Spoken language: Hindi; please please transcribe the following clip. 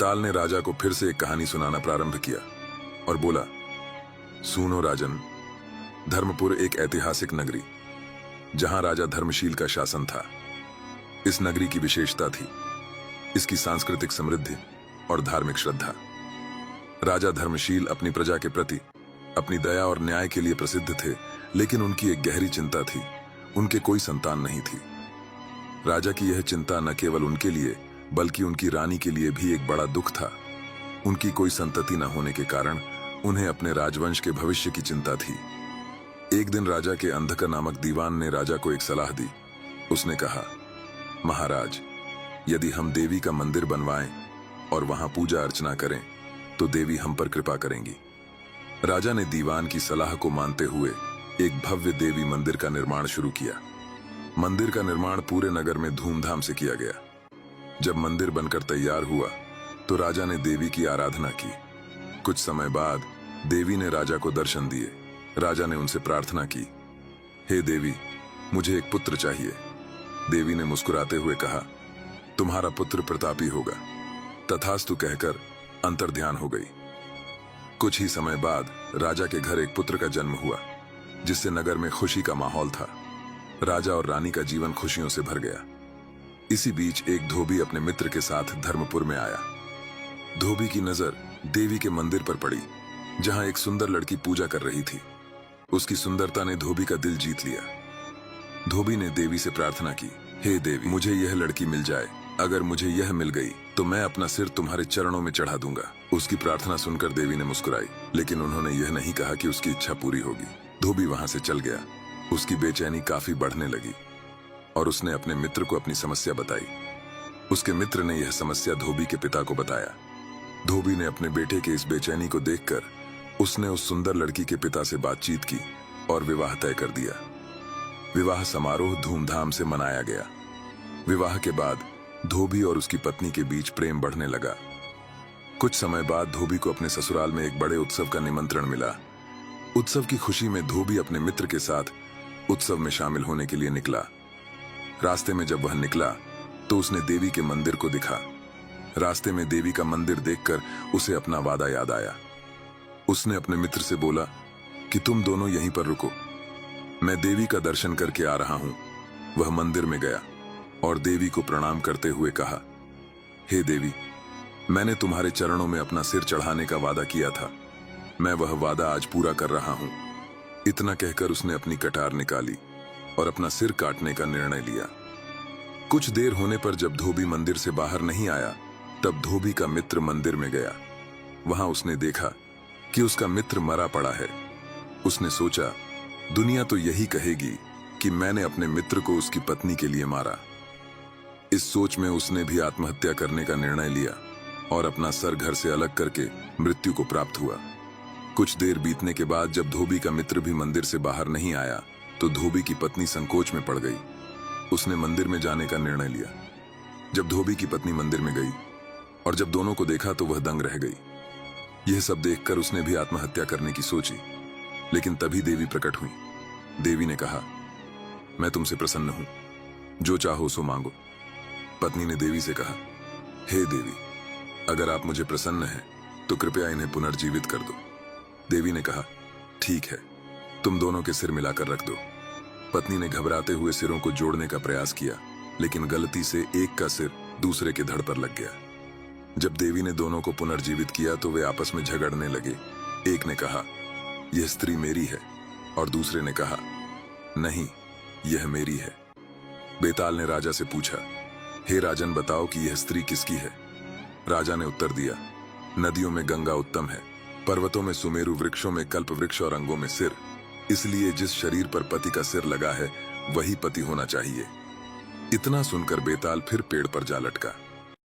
बेताल ने राजा को फिर से एक कहानी सुनाना प्रारंभ किया और बोला, सुनो राजन, धर्मपुर एक ऐतिहासिक नगरी, जहां राजा धर्मशील का शासन था। इस नगरी की विशेषता थी इसकी सांस्कृतिक समृद्धि और धार्मिक श्रद्धा। राजा धर्मशील अपनी प्रजा के प्रति अपनी दया और न्याय के लिए प्रसिद्ध थे, लेकिन उनकी एक गहरी चिंता थी, उनके कोई संतान नहीं थी। राजा की यह चिंता न केवल उनके लिए बल्कि उनकी रानी के लिए भी एक बड़ा दुख था। उनकी कोई संतति न होने के कारण उन्हें अपने राजवंश के भविष्य की चिंता थी। एक दिन राजा के अंधकर नामक दीवान ने राजा को एक सलाह दी। उसने कहा, महाराज, यदि हम देवी का मंदिर बनवाएं और वहां पूजा अर्चना करें तो देवी हम पर कृपा करेंगी। राजा ने दीवान की सलाह को मानते हुए एक भव्य देवी मंदिर का निर्माण शुरू किया। मंदिर का निर्माण पूरे नगर में धूमधाम से किया गया। जब मंदिर बनकर तैयार हुआ तो राजा ने देवी की आराधना की। कुछ समय बाद देवी ने राजा को दर्शन दिए। राजा ने उनसे प्रार्थना की, हे देवी, मुझे एक पुत्र चाहिए। देवी ने मुस्कुराते हुए कहा, तुम्हारा पुत्र प्रतापी होगा। तथास्तु कहकर अंतर्ध्यान हो गई। कुछ ही समय बाद राजा के घर एक पुत्र का जन्म हुआ, जिससे नगर में खुशी का माहौल था। राजा और रानी का जीवन खुशियों से भर गया। इसी बीच एक धोबी अपने मित्र के साथ धर्मपुर में आया। धोबी की नजर देवी के मंदिर पर पड़ी, जहां एक सुंदर लड़की पूजा कर रही थी। उसकी सुंदरता ने धोबी का दिल जीत लिया। धोबी ने देवी से प्रार्थना की, हे देवी, मुझे यह लड़की मिल जाए। अगर मुझे यह मिल गई तो मैं अपना सिर तुम्हारे चरणों में चढ़ा दूंगा। उसकी प्रार्थना सुनकर देवी ने मुस्कुराई, लेकिन उन्होंने यह नहीं कहा कि उसकी इच्छा पूरी होगी। धोबी वहां से चल गया। उसकी बेचैनी काफी बढ़ने लगी और उसने अपने मित्र को अपनी समस्या बताई। उसके मित्र ने यह समस्या धोबी के पिता को बताया। धोबी ने अपने बेटे के इस बेचैनी को देखकर उसने उस सुंदर लड़की के पिता से बातचीत की और विवाह तय कर दिया। विवाह समारोह धूमधाम से मनाया गया। विवाह के बाद धोबी और उसकी पत्नी के बीच प्रेम बढ़ने लगा। कुछ समय बाद धोबी को अपने ससुराल में एक बड़े उत्सव का निमंत्रण मिला। उत्सव की खुशी में धोबी अपने मित्र के साथ उत्सव में शामिल होने के लिए निकला। रास्ते में जब वह निकला तो उसने देवी के मंदिर को दिखा। रास्ते में देवी का मंदिर देखकर उसे अपना वादा याद आया। उसने अपने मित्र से बोला कि तुम दोनों यहीं पर रुको, मैं देवी का दर्शन करके आ रहा हूं। वह मंदिर में गया और देवी को प्रणाम करते हुए कहा, हे देवी, मैंने तुम्हारे चरणों में अपना सिर चढ़ाने का वादा किया था। मैं वह वादा आज पूरा कर रहा हूं। इतना कहकर उसने अपनी कटार निकाली और अपना सिर काटने का निर्णय लिया। कुछ देर होने पर जब धोबी मंदिर से बाहर नहीं आया, तब धोबी का मित्र मंदिर में गया। वहां उसने देखा कि उसका मित्र मरा पड़ा है। उसने सोचा, दुनिया तो यही कहेगी कि मैंने अपने मित्र को उसकी पत्नी के लिए मारा। इस सोच में उसने भी आत्महत्या करने का निर्णय लिया और अपना सर घर से अलग करके मृत्यु को प्राप्त हुआ। कुछ देर बीतने के बाद जब धोबी का मित्र भी मंदिर से बाहर नहीं आया तो धोबी की पत्नी संकोच में पड़ गई। उसने मंदिर में जाने का निर्णय लिया। जब धोबी की पत्नी मंदिर में गई और जब दोनों को देखा तो वह दंग रह गई। यह सब देखकर उसने भी आत्महत्या करने की सोची, लेकिन तभी देवी प्रकट हुई। देवी ने कहा, मैं तुमसे प्रसन्न हूं, जो चाहो सो मांगो। पत्नी ने देवी से कहा, हे देवी, अगर आप मुझे प्रसन्न हैं तो कृपया इन्हें पुनर्जीवित कर दो। देवी ने कहा, ठीक है, तुम दोनों के सिर मिलाकर रख दो। पत्नी ने घबराते हुए सिरों को जोड़ने का प्रयास किया, लेकिन गलती से एक का सिर दूसरे के धड़ पर लग गया। जब देवी ने दोनों को पुनर्जीवित किया तो वे आपस में झगड़ने लगे। एक ने कहा, यह स्त्री मेरी है, और दूसरे ने कहा, नहीं, यह मेरी है। बेताल ने राजा से पूछा, हे राजन, बताओ कि यह स्त्री किसकी है? राजा ने उत्तर दिया, नदियों में गंगा उत्तम है, पर्वतों में सुमेरु, वृक्षों में कल्प वृक्ष और अंगों में सिर। इसलिए जिस शरीर पर पति का सिर लगा है वही पति होना चाहिए। इतना सुनकर बेताल फिर पेड़ पर जा लटका।